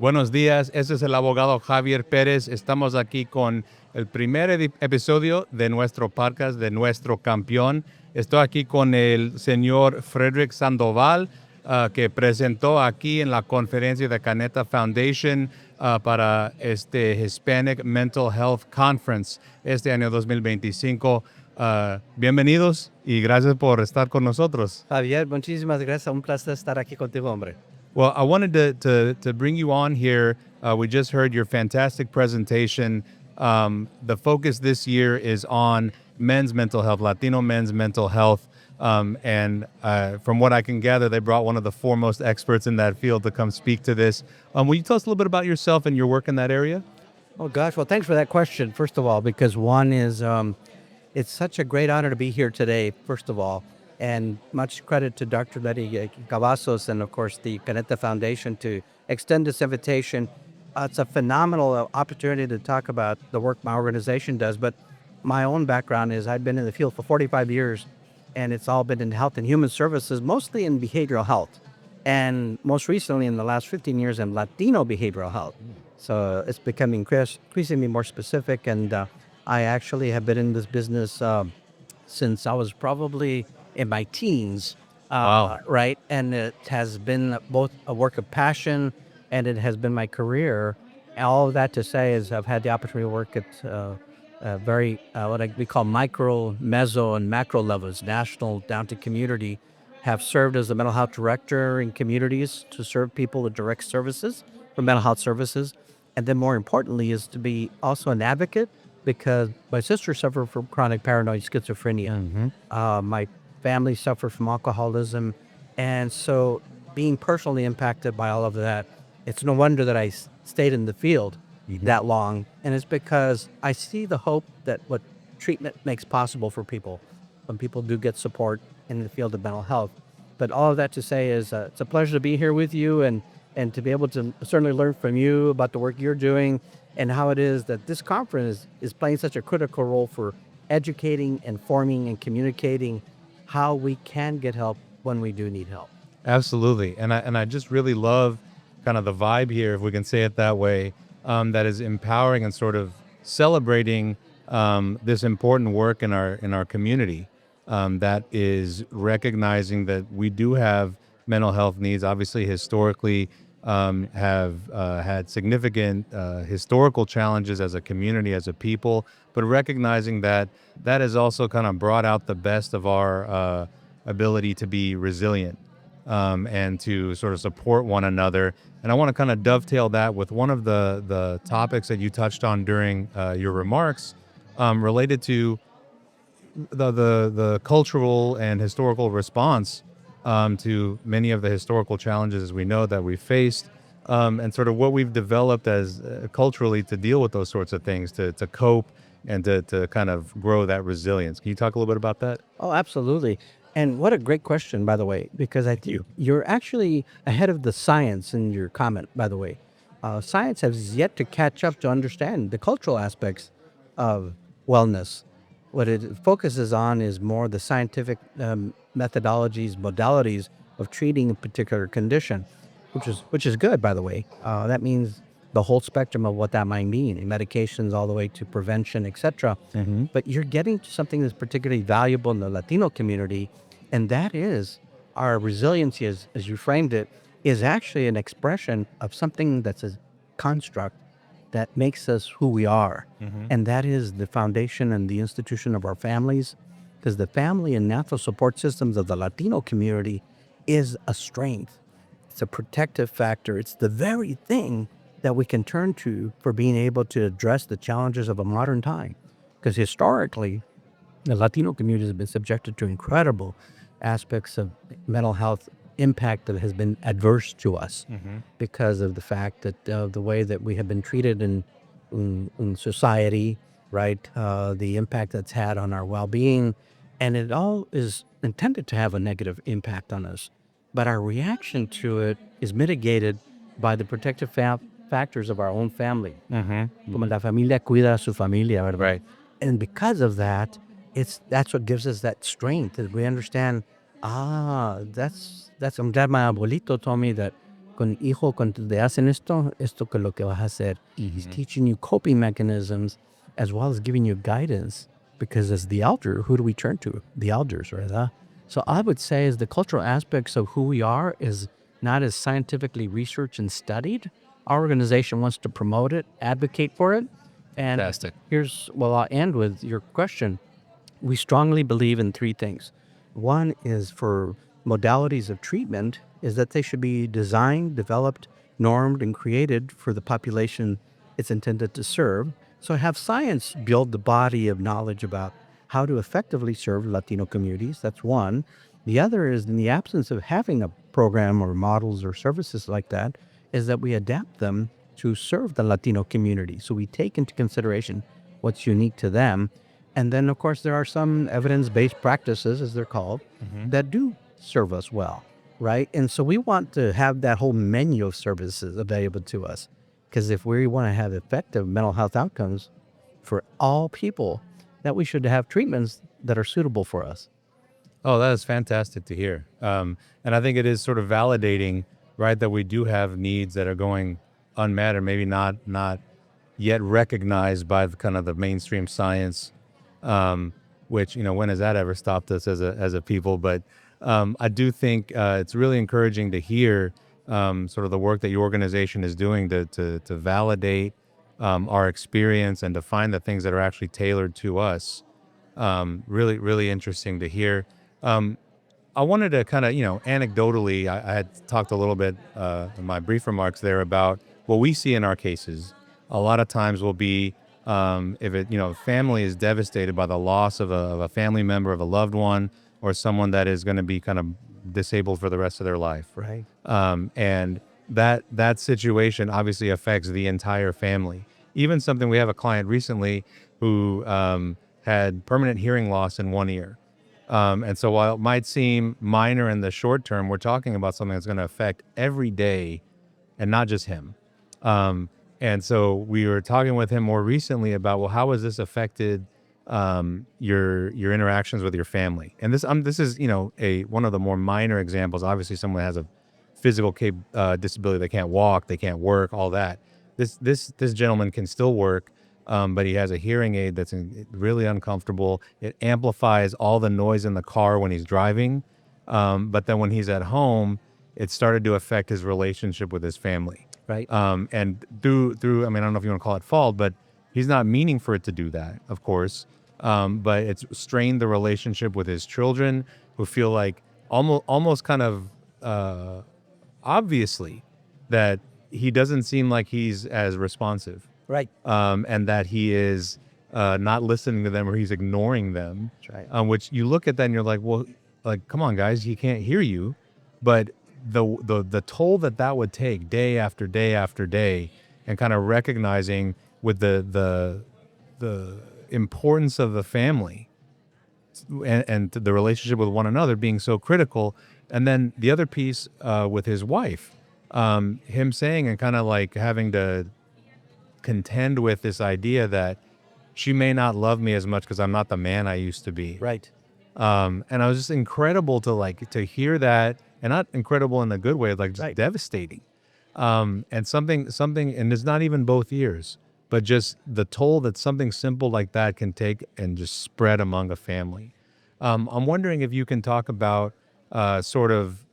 Buenos días, ese es el abogado Javier Pérez. Estamos aquí con el primer episodio de nuestro podcast de nuestro campeón. Estoy aquí con el señor Frederick Sandoval, que presentó aquí en la conferencia de Caneta Foundation para este Hispanic Mental Health Conference este año 2025. Bienvenidos y gracias por estar con nosotros. Javier, muchísimas gracias. Un placer estar aquí contigo, hombre. Well, I wanted to bring you on here. We just heard your fantastic presentation. The focus this year is on men's mental health, Latino men's mental health. And from what I can gather, they brought one of the foremost experts in that field to come speak to this. Will you tell us a little bit about yourself and your work in that area? Oh, gosh. Well, thanks for that question, first of all, because one is it's such a great honor to be here today, first of all. And much credit to Dr. Letty Cavazos and, of course, the Caneta Foundation to extend this invitation. It's a phenomenal opportunity to talk about the work my organization does. But my own background is I've been in the field for 45 years, and it's all been in health and human services, mostly in behavioral health. And most recently, in the last 15 years, in Latino behavioral health. So it's becoming increasingly more specific. And I actually have been in this business since I was probably in my teens, Wow. right? And it has been both a work of passion and it has been my career. All of that to say is I've had the opportunity to work at very, we call micro, meso, and macro levels, national down to community. Have served as the mental health director in communities to serve people with direct services for mental health services. And then more importantly is to be also an advocate because my sister suffered from chronic paranoid schizophrenia. My family suffered from alcoholism. And so being personally impacted by all of that, it's no wonder that I stayed in the field that long. And it's because I see the hope that what treatment makes possible for people when people do get support in the field of mental health. But all of that to say is it's a pleasure to be here with you and to be able to certainly learn from you about the work you're doing and how it is that this conference is playing such a critical role for educating, informing, and communicating how we can get help when we do need help. Absolutely, and I just really love kind of the vibe here, if we can say it that way, that is empowering and sort of celebrating this important work in our community. That is recognizing that we do have mental health needs. Obviously, historically, have had significant historical challenges as a community, as a people, but recognizing that that has also kind of brought out the best of our ability to be resilient and to sort of support one another. And I want to kind of dovetail that with one of the topics that you touched on during your remarks related to the cultural and historical response to many of the historical challenges as we know that we faced, and sort of what we've developed as culturally to deal with those sorts of things, to cope and to kind of grow that resilience. Can you talk a little bit about that? Oh, absolutely. And what a great question, by the way, because you're actually ahead of the science in your comment, by the way. Science has yet to catch up to understand the cultural aspects of wellness. What it focuses on is more the scientific methodologies, modalities of treating a particular condition, which is good, by the way. That means the whole spectrum of what that might mean, medications all the way to prevention, etc. But you're getting to something that's particularly valuable in the Latino community, and that is our resiliency, as you framed it, is actually an expression of something that's a construct that makes us who we are. And that is the foundation and the institution of our families, because the family and natural support systems of the Latino community is a strength. It's a protective factor. It's the very thing that we can turn to for being able to address the challenges of a modern time. Because historically, the Latino community has been subjected to incredible aspects of mental health impact that has been adverse to us because of the fact that the way that we have been treated in society, right? The impact that's had on our well-being, and it all is intended to have a negative impact on us. But our reaction to it is mitigated by the protective factors of our own family. Como la familia cuida a su familia, ¿verdad? Right. And because of that, that's what gives us that strength that we understand. That's. I'm glad my abuelito told me that con hijo, cuando te hacen esto, esto que lo que vas a hacer. He's teaching you coping mechanisms as well as giving you guidance. Because as the elder, who do we turn to? The elders, right? So I would say is the cultural aspects of who we are is not as scientifically researched and studied. Our organization wants to promote it, advocate for it. And Fantastic. I'll end with your question. We strongly believe in three things. One is for modalities of treatment is that they should be designed, developed, normed, and created for the population it's intended to serve. So have science build the body of knowledge about how to effectively serve Latino communities. That's one. The other is in the absence of having a program or models or services like that, is that we adapt them to serve the Latino community. So we take into consideration what's unique to them. And then, of course, there are some evidence based practices, as they're called, that do serve us well, right? And so we want to have that whole menu of services available to us. Because if we want to have effective mental health outcomes for all people, that we should have treatments that are suitable for us. Oh, that is fantastic to hear. And I think it is sort of validating, right, that we do have needs that are going unmet or maybe not yet recognized by the kind of the mainstream science. Which when has that ever stopped us as a people? But I do think it's really encouraging to hear sort of the work that your organization is doing to validate our experience and to find the things that are actually tailored to us. Really, really interesting to hear. Um, I wanted to kind of, anecdotally, I had talked a little bit in my brief remarks there about what we see in our cases. A lot of times will be if family is devastated by the loss of a family member, of a loved one, or someone that is going to be kind of disabled for the rest of their life. Right. And that situation obviously affects the entire family. Even something, we have a client recently who had permanent hearing loss in one ear. And so while it might seem minor in the short term, we're talking about something that's going to affect every day and not just him. Um, and so we were talking with him more recently about, well, how has this affected your interactions with your family? And this is a one of the more minor examples. Obviously, someone has a physical disability, they can't walk, they can't work, all that. This gentleman can still work, but he has a hearing aid that's really uncomfortable. It amplifies all the noise in the car when he's driving, but then when he's at home, it started to affect his relationship with his family. Right. And through, I mean, I don't know if you want to call it fault, but he's not meaning for it to do that, of course. But it's strained the relationship with his children, who feel like almost kind of obviously that he doesn't seem like he's as responsive, Right. and that he is not listening to them, or he's ignoring them. That's right. Which you look at that and you're like, well, like, come on, guys, he can't hear you. But the toll that would take day after day after day, and kind of recognizing with the importance of the family and the relationship with one another being so critical. And then the other piece with his wife, him saying and kind of like having to contend with this idea that she may not love me as much because I'm not the man I used to be. Right. And I was just incredible to hear that, and not incredible in a good way, like just Right. devastating. And something, and it's not even both ears, but just the toll that something simple like that can take and just spread among a family. I'm wondering if you can talk about sort of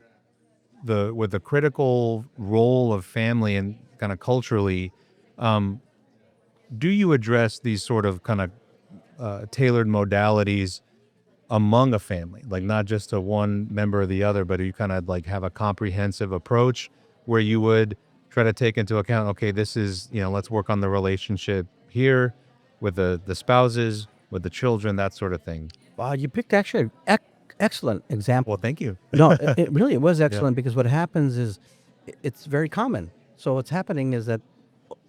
with the critical role of family and kind of culturally. Do you address these sort of kind of tailored modalities among a family, like not just to one member or the other, but you kind of like have a comprehensive approach where you would try to take into account, okay, this is, let's work on the relationship here with the spouses, with the children, that sort of thing. Wow, you picked actually an excellent Well, example. thank you. No, it really was Yeah. excellent because what happens is it's very common. So what's happening is that,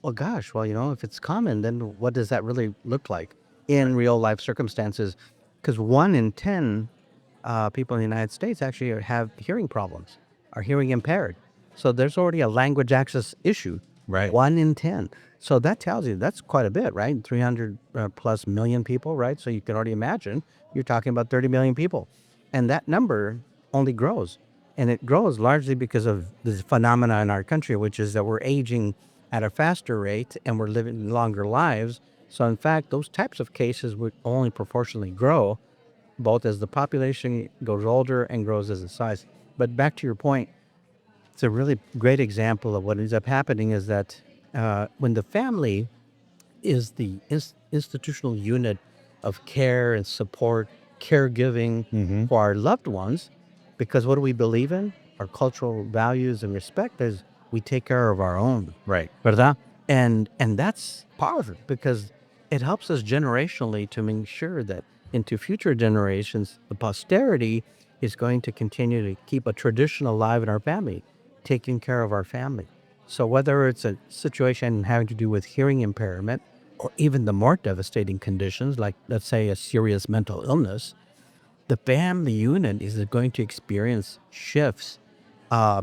well, gosh, well, if it's common, then what does that really look like in real life circumstances? Because 1 in 10 people in the United States actually have hearing problems, are hearing impaired. So there's already a language access issue. Right. 1 in 10. So that tells you that's quite a bit, right? 300 plus million people, right? So you can already imagine you're talking about 30 million people. And that number only grows. And it grows largely because of this phenomena in our country, which is that we're aging at a faster rate and we're living longer lives. So, in fact, those types of cases would only proportionally grow, both as the population goes older and grows as a size. But back to your point, it's a really great example of what ends up happening is that when the family is the institutional unit of care and support, caregiving Mm-hmm. for our loved ones. Because what do we believe in? Our cultural values and respect is we take care of our own, Right. ¿verdad? And that's powerful because it helps us generationally to make sure that into future generations, the posterity is going to continue to keep a tradition alive in our family, taking care of our family. So whether it's a situation having to do with hearing impairment or even the more devastating conditions, like let's say a serious mental illness, the family unit is going to experience shifts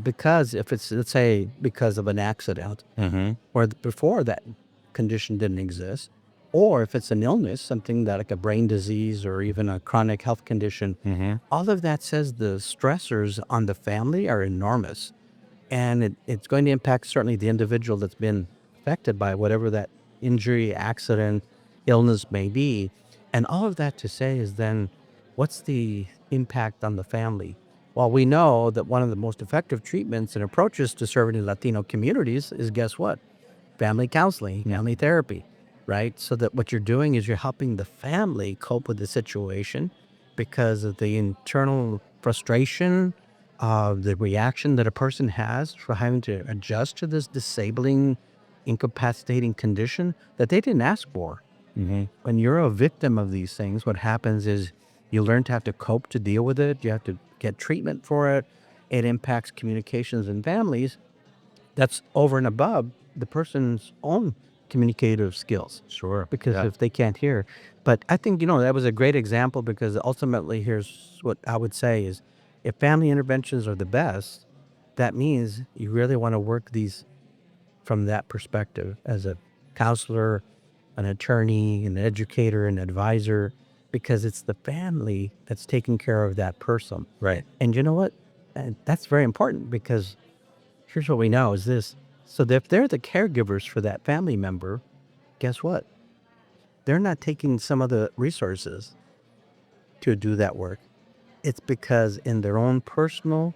because if it's, let's say, because of an accident Mm-hmm. or before that condition didn't exist, or if it's an illness, something that like a brain disease or even a chronic health condition, Mm-hmm. all of that says the stressors on the family are enormous. And it's going to impact certainly the individual that's been affected by whatever that injury, accident, illness may be. And all of that to say is then, what's the impact on the family? Well, we know that one of the most effective treatments and approaches to serving the Latino communities is guess what? Family counseling, family therapy, right? So that what you're doing is you're helping the family cope with the situation because of the internal frustration, the reaction that a person has for having to adjust to this disabling, incapacitating condition that they didn't ask for. Mm-hmm. When you're a victim of these things, what happens is you learn to have to cope to deal with it. You have to get treatment for it. It impacts communications in families. That's over and above the person's own communicative skills Sure. because Yeah. if they can't hear. But I think, that was a great example because ultimately here's what I would say is if family interventions are the best, that means you really want to work these from that perspective as a counselor, an attorney, an educator, an advisor, because it's the family that's taking care of that person. Right. And you know what? And that's very important because here's what we know is this. So that if they're the caregivers for that family member, guess what? They're not taking some of the resources to do that work. It's because in their own personal,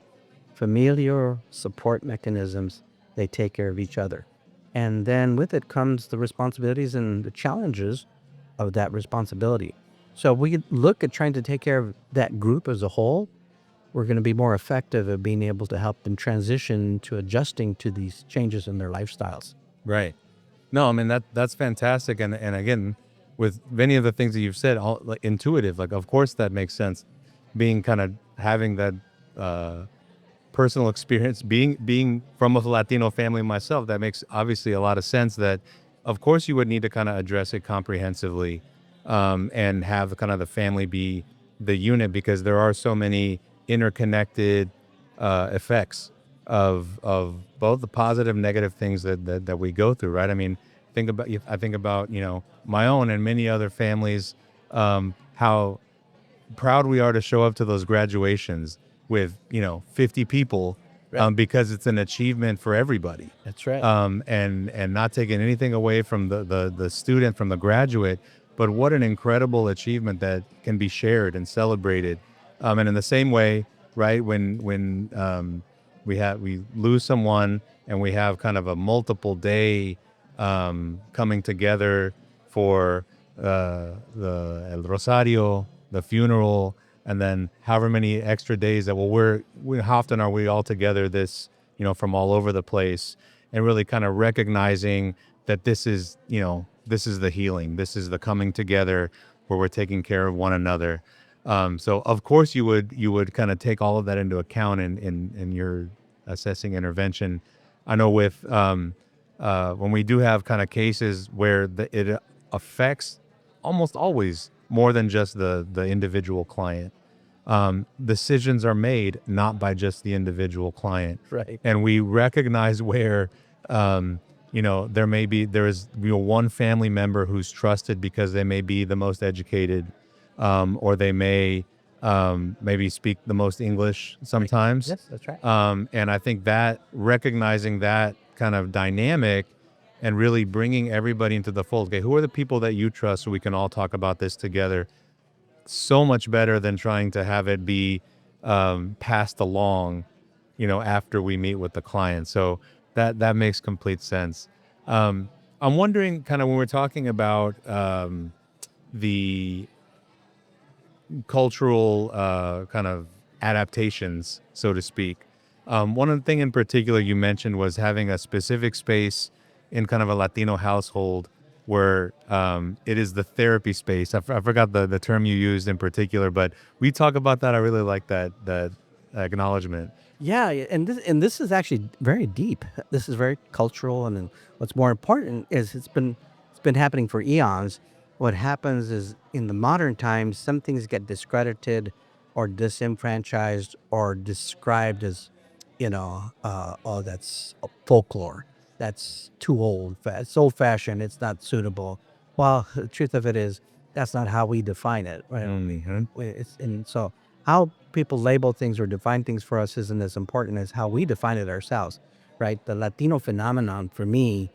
familiar support mechanisms, they take care of each other. And then with it comes the responsibilities and the challenges of that responsibility. So we look at trying to take care of that group as a whole. We're going to be more effective at being able to help them transition to adjusting to these changes in their lifestyles. Right. No, I mean that's fantastic, and again, with many of the things that you've said, all like intuitive, like of course that makes sense. Being kind of having that uh, personal experience, being from a Latino family myself, that makes obviously a lot of sense. That of course you would need to kind of address it comprehensively, and have kind of the family be the unit because there are so many interconnected effects of both the positive and negative things that we go through, right? I mean, I think about my own and many other families, how proud we are to show up to those graduations with 50 people, Right. because it's an achievement for everybody, That's right. and not taking anything away from the student, from the graduate, but what an incredible achievement that can be shared and celebrated. And in the same way, right, when we lose someone and we have kind of a multiple day coming together for the El Rosario, the funeral, and then however many extra days that how often are we all together this, from all over the place, and really kind of recognizing that this is the healing, this is the coming together where we're taking care of one another. So of course you would kind of take all of that into account in your assessing intervention. I know with when we do have kind of cases where it affects almost always more than just the individual client. Decisions are made not by just the individual client, Right. and we recognize where there is one family member who's trusted because they may be the most educated, or they may maybe speak the most English sometimes. Yes, that's right. And I think that recognizing that kind of dynamic and really bringing everybody into the fold. Okay, who are the people that you trust so we can all talk about this together? So much better than trying to have it be passed along, after we meet with the client. So that makes complete sense. Um, I'm wondering, kind of when we're talking about the cultural kind of adaptations, so to speak. One of the thing in particular you mentioned was having a specific space in kind of a Latino household where it is the therapy space. I forgot the term you used in particular, but we talk about that. I really like that acknowledgement. Yeah, and this is actually very deep. This is very cultural, and then what's more important is it's been happening for eons. What happens is in the modern times, some things get discredited, or disenfranchised, or described as, oh, that's folklore. That's too it's old fashioned. It's not suitable. Well, the truth of it is, that's not how we define it. Right? Mm-hmm. And so how people label things or define things for us isn't as important as how we define it ourselves, right? The Latino phenomenon for me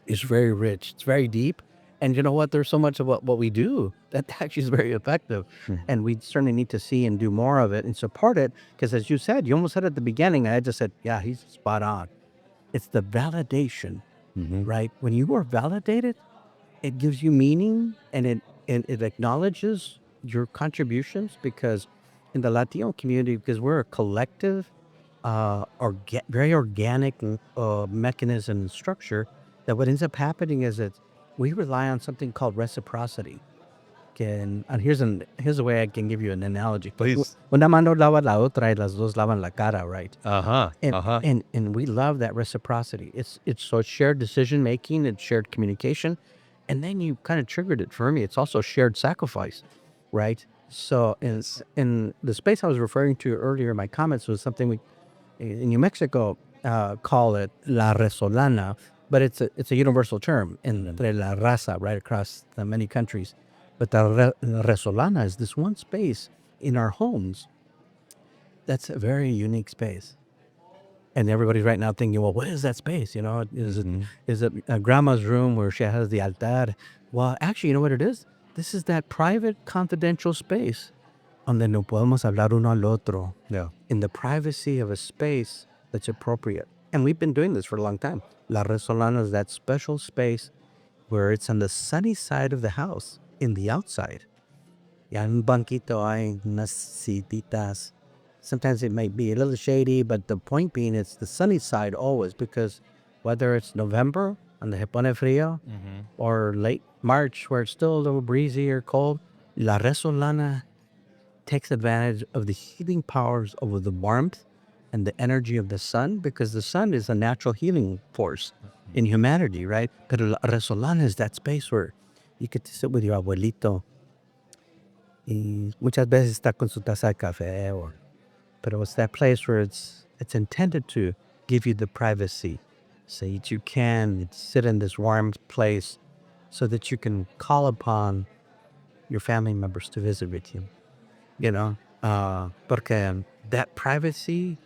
is very rich. It's very deep. And you know what? There's so much of what we do that actually is very effective. And we certainly need to see and do more of it and support it. Because as you said, you almost said at the beginning, and I just said, yeah, he's spot on. It's the validation, Mm-hmm. right? When you are validated, it gives you meaning, and it acknowledges your contributions, because in the Latino community, because we're a collective, very organic mechanism and structure, that what ends up happening is that we rely on something called reciprocity. And here's a way I can give you an analogy. Please. Una mano lava la otra y las dos lavan la cara, right? Uh-huh. And Uh-huh. and we love that reciprocity. It's shared decision making and shared communication. And then you kind of triggered it for me. It's also shared sacrifice, right? So Yes. in the space I was referring to earlier, my comments was something we in New Mexico call it la resolana, but it's a universal term entre la raza, right across the many countries. But la resolana is this one space in our homes that's a very unique space. And everybody's right now thinking, well, what is that space? Mm-hmm. Is it grandma's room where she has the altar? Well, actually, you know what it is? This is that private, confidential space donde no podemos hablar uno al otro, Yeah. in the privacy of a space that's appropriate. And we've been doing this for a long time. La Resolana is that special space where it's on the sunny side of the house, in the outside. Ya un banquito hay, unas sillitas. Sometimes it might be a little shady, but the point being, it's the sunny side always, because whether it's November and the pone frío, Mm-hmm. or late March where it's still a little breezy or cold, La Resolana takes advantage of the healing powers of the warmth and the energy of the sun, because the sun is a natural healing force in humanity, right? Pero La Resolana is that space where you get to sit with your abuelito, y muchas veces está con su taza de café, pero it's that place where it's intended to give you the privacy, so that you can sit in this warm place, so that you can call upon your family members to visit with you. Porque that privacy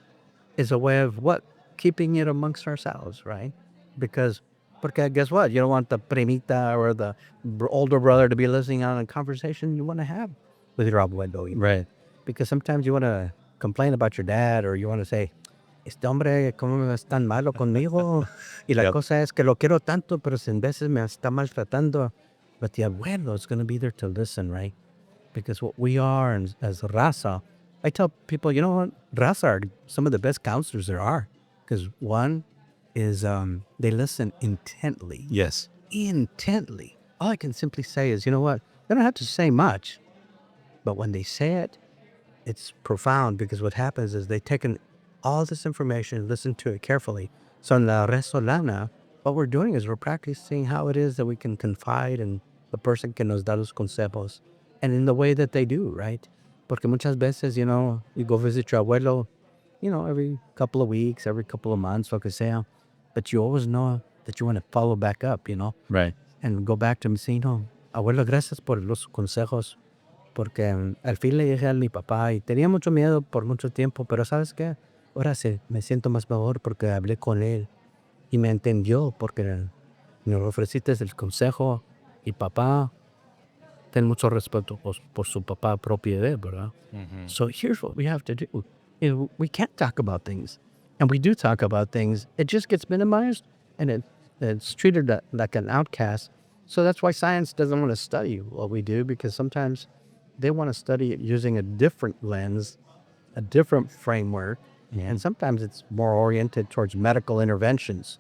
is a way of what? Keeping it amongst ourselves, right? Porque guess what? You don't want the primita or the older brother to be listening on a conversation you want to have with your abuelo. Right. Because sometimes you want to complain about your dad, or you want to say, este hombre, ¿cómo es tan malo conmigo? Y la Yep. cosa es que lo quiero tanto, pero en veces me está maltratando. But the abuelo is going to be there to listen, right? Because what we are as raza, I tell people, you know what? Raza are some of the best counselors there are. Because one is they listen intently. Yes. Intently. All I can simply say is, you know what? They don't have to say much. But when they say it, it's profound, because what happens is they take in all this information, listen to it carefully. So in La Resolana, what we're doing is we're practicing how it is that we can confide in the person que nos da los consejos, and in the way that they do, right? Porque muchas veces, you go visit your abuelo, every couple of weeks, every couple of months, lo que sea, but you always know that you want to follow back up, Right. and go back to him and say, abuelo, gracias por los consejos. porque al fin le dije a mi papá y tenía mucho miedo por mucho tiempo, pero ¿sabes qué? Ahora sí, me siento más mejor porque hablé con él y me entendió porque me ofreciste el consejo y papá, ten mucho respeto por su papá propio de él, ¿verdad? Hmm. So here's what we have to do. We can't talk about things. And we do talk about things. It just gets minimized and it's treated like an outcast. So that's why science doesn't want to study what we do because sometimes they want to study it using a different lens, a different framework. And Hmm. sometimes it's more oriented towards medical interventions.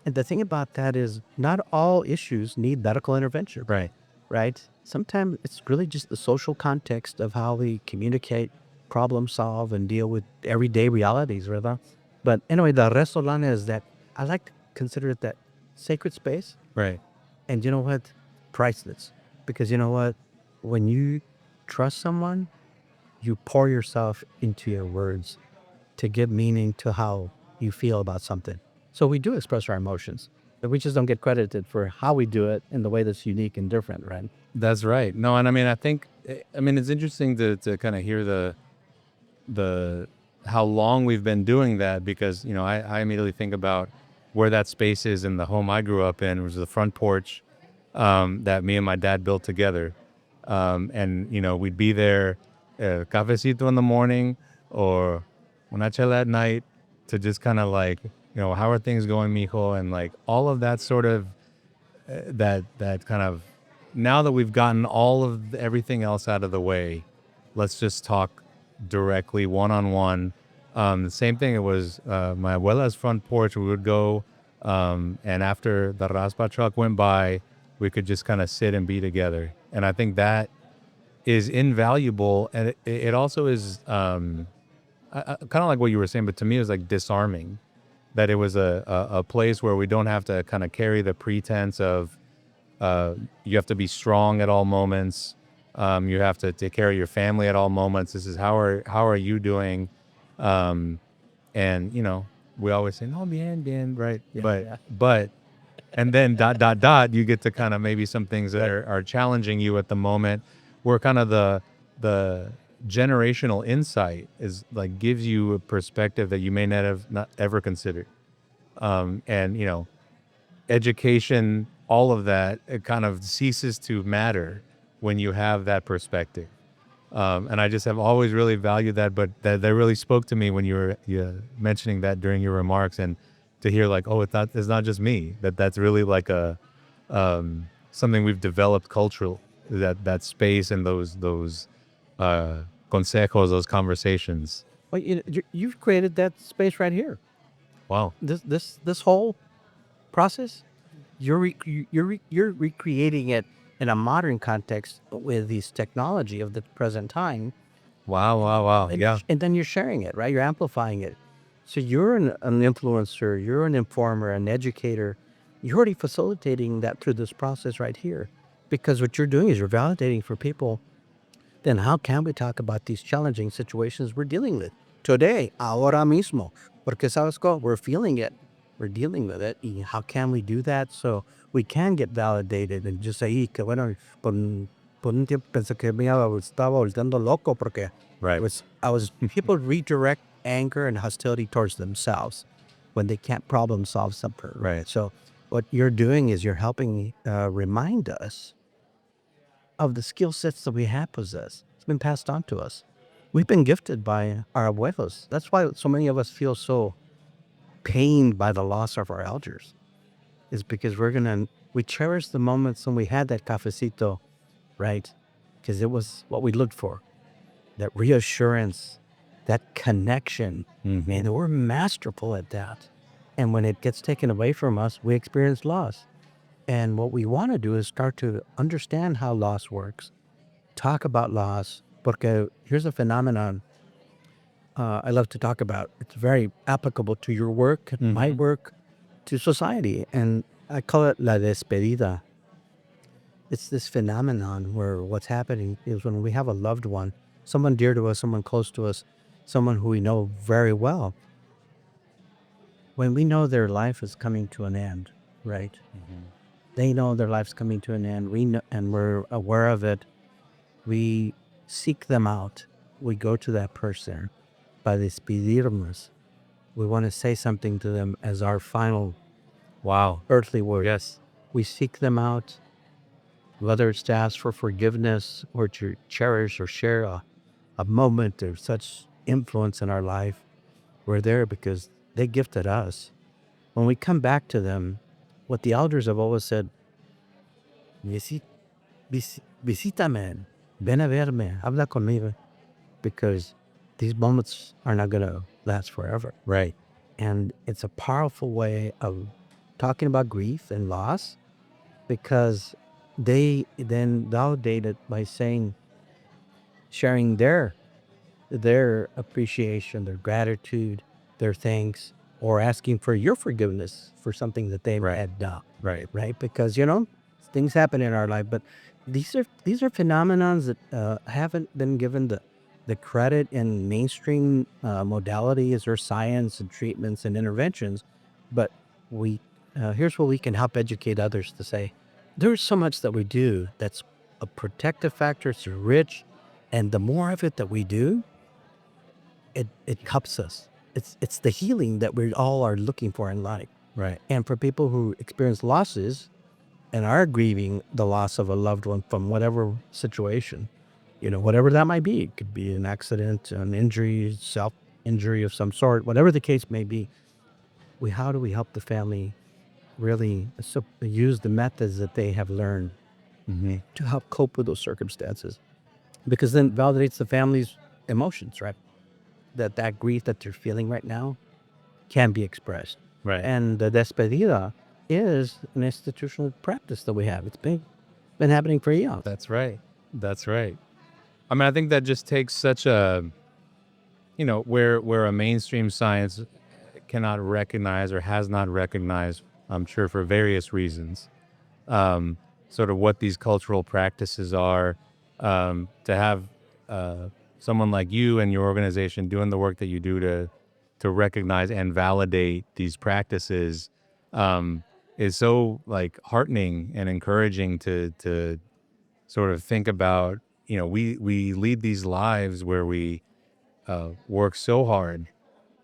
And the thing about that is not all issues need medical intervention, Right. right? Sometimes it's really just the social context of how we communicate, problem solve, and deal with everyday realities, rather. But anyway, the restaurant is that I like to consider it that sacred space. Right. And you know what? Priceless. Because you know what? When you trust someone, you pour yourself into your words to give meaning to how you feel about something. So we do express our emotions, but we just don't get credited for how we do it in the way that's unique and different, right? That's right. No, and I mean, I think, I mean, it's interesting to kind of hear the how long we've been doing that because I immediately think about where that space is in the home I grew up in, which was the front porch that me and my dad built together. And we'd be there, cafecito in the morning or una chela at night to just kind of like, how are things going, mijo? And like all of that sort of that kind of now that we've gotten all of everything else out of the way, let's just talk directly one on one. The same thing. It was my abuela's front porch. We would go, and after the raspa truck went by, we could just kind of sit and be together. And I think that is invaluable, and it also is kind of like what you were saying, but to me, it was like disarming that it was a place where we don't have to kind of carry the pretense of you have to be strong at all moments. You have to take care of your family at all moments. This is how are you doing? Um, and we always say no, bien, bien, right? Yeah, But yeah. but and then dot dot dot, you get to kind of maybe some things that Right. are challenging you at the moment, where kind of the generational insight is like gives you a perspective that you may not ever considered. And education, all of that, it kind of ceases to matter when you have that perspective. And I just have always really valued that, but that really spoke to me when you were mentioning that during your remarks, and to hear like, oh, it's not just me. That's really like a something we've developed cultural, that space and those uh, consejos, those conversations. Well, you've created that space right here. Wow. This whole process, you're recreating it in a modern context with this technology of the present time, Wow. Wow. Wow. and Yeah. and then you're sharing it, right? You're amplifying it. So you're an influencer, you're an informer, an educator. You're already facilitating that through this process right here, because what you're doing is you're validating for people. Then how can we talk about these challenging situations we're dealing with today, ahora mismo? Porque sabes co, we're feeling it, we're dealing with it. Y how can we do that so we can get validated and just say, "Y que bueno, por un tiempo pensé que me estaba volviendo loco porque Right. I was people redirect anger and hostility towards themselves when they can't problem solve something, right? Right. So what you're doing is you're helping remind us of the skill sets that we have possessed. It's been passed on to us. We've been gifted by our abuelos. That's why so many of us feel so pained by the loss of our elders, is because we cherish the moments when we had that cafecito, right? Because it was what we looked for, that reassurance, that connection. Hmm. Man, we're masterful at that. And when it gets taken away from us, we experience loss. And what we want to do is start to understand how loss works, talk about loss, porque here's a phenomenon I love to talk about. It's very applicable to your work, my Hmm. work, to society, and I call it la despedida. It's this phenomenon where what's happening is when we have a loved one, someone dear to us, someone close to us, someone who we know very well, when we know their life is coming to an end, right? They know their life's coming to an end. We know, and we're aware of it. seek them out. We go to that person. Para despedirnos, we want to say something to them as our final Wow. earthly word. Yes. We seek them out, whether it's to ask for forgiveness or to cherish or share a moment of such influence in our life. We're there because they gifted us. When we come back to them, what the elders have always said, visítame, ven a verme, habla conmigo, because these moments are not going to last forever. Right. And it's a powerful way of talking about grief and loss, because they then validate it by saying, sharing their appreciation, their gratitude, their thanks, or asking for your forgiveness for something that they Right. had done. Right. Right? Because things happen in our life, but these are phenomenons that haven't been given the credit in mainstream modalities or science and treatments and interventions. But we here's where we can help educate others to say there's so much that we do that's a protective factor. It's rich, and the more of it that we do, it helps us. It's the healing that we all are looking for in life. Right. And for people who experience losses and are grieving the loss of a loved one from whatever situation, whatever that might be, it could be an accident, an injury, self injury of some sort, whatever the case may be. How do we help the family really use the methods that they have learned to help cope with those circumstances? Because then it validates the family's emotions, right? That grief that they're feeling right now can be expressed. Right. And the despedida is an institutional practice that we have. It's been happening for eons. That's right. That's right. I mean, I think that just takes such a, where a mainstream science cannot recognize or has not recognized, I'm sure for various reasons, sort of what these cultural practices are, to have someone like you and your organization doing the work that you do to recognize and validate these practices, is so like heartening and encouraging to sort of think about. We lead these lives where we work so hard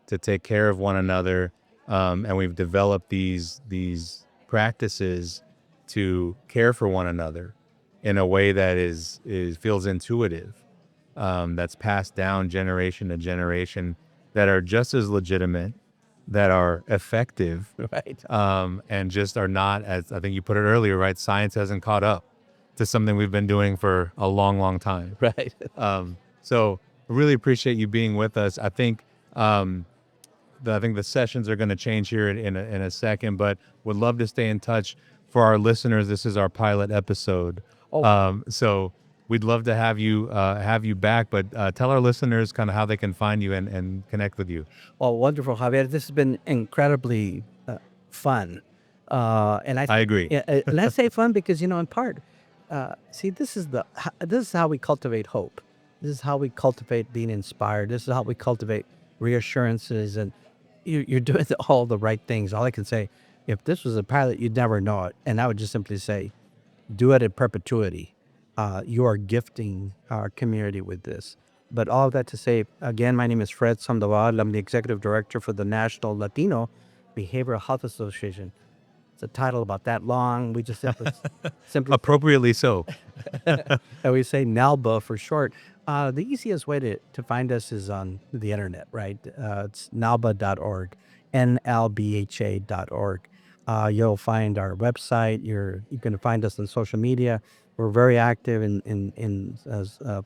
to take care of one another, and we've developed these practices to care for one another in a way that is feels intuitive, that's passed down generation to generation, that are just as legitimate, that are effective, Right. and just are not, as I think you put it earlier, right? Science hasn't caught up to something we've been doing for a long, long time. Right. So I really appreciate you being with us. Um, I think the sessions are going to change here in a second, but would love to stay in touch. For our listeners, this is our pilot episode. Oh, So we'd love to have you back, but tell our listeners kind of how they can find you and connect with you. well, wonderful, Javier. This has been incredibly fun. And I agree. let's say fun because, in part, see, this is how we cultivate hope. This is how we cultivate being inspired. This is how we cultivate reassurances. And you're doing all the right things. All I can say, if this was a pilot, you'd never know it. And I would just simply say, do it in perpetuity. You are gifting our community with this. But all of that to say, again, my name is Fred Sandoval. I'm the executive director for the National Latino Behavioral Health Association. It's a title about that long. We just simply Appropriately so. and we say NALBA for short. The easiest way to find us is on the internet, right? It's nalba.org, NLBHA.org. You'll find our website. You're going to find us on social media. We're very active in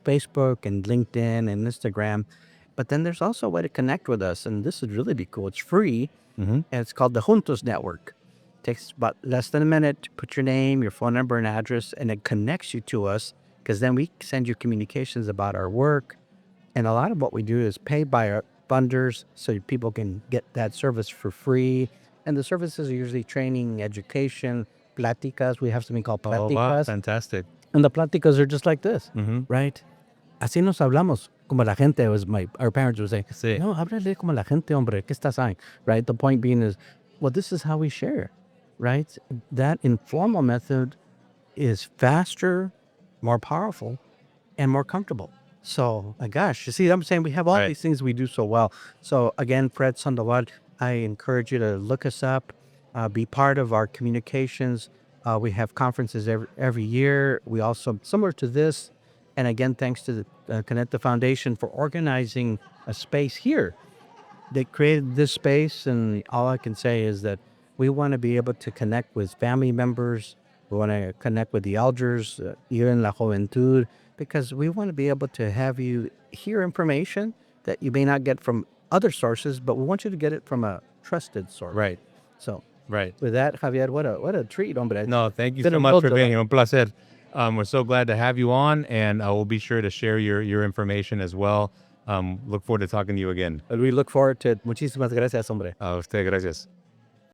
Facebook and LinkedIn and Instagram. But then there's also a way to connect with us, and this would really be cool. It's free, and it's called the Juntos Network. Takes about less than a minute to put your name, your phone number, and address, and it connects you to us, because then we send you communications about our work. And a lot of what we do is paid by our funders, so people can get that service for free. And the services are usually training, education, pláticas. We have something called Oh, wow. pláticas. Fantastic. And the pláticas are just like this, Mhm. right? Así nos hablamos, como la gente, our parents would say, Sí. no, háblale como la gente, hombre, ¿qué estás ahí? Right? The point being is, well, this is how we share, right? That informal method is faster, more powerful, and more comfortable. So, my gosh, you see what I'm saying? We have all Right. these things we do so well. So, again, Fred Sandoval, I encourage you to look us up, be part of our communications. We have conferences every year. We also, similar to this, and again, thanks to the Connect the Foundation for organizing a space here. They created this space, and all I can say is that we want to be able to connect with family members. We want to connect with the elders, here in La Juventud, because we want to be able to have you hear information that you may not get from other sources, but we want you to get it from a trusted source. Right. So, Right. with that, Javier, what a treat, hombre! It's No, thank you been so a much real for being delight. here. Un placer. We're so glad to have you on, and we'll be sure to share your information as well. Look forward to talking to you again. We look forward to it. Muchísimas gracias, hombre. A usted, gracias.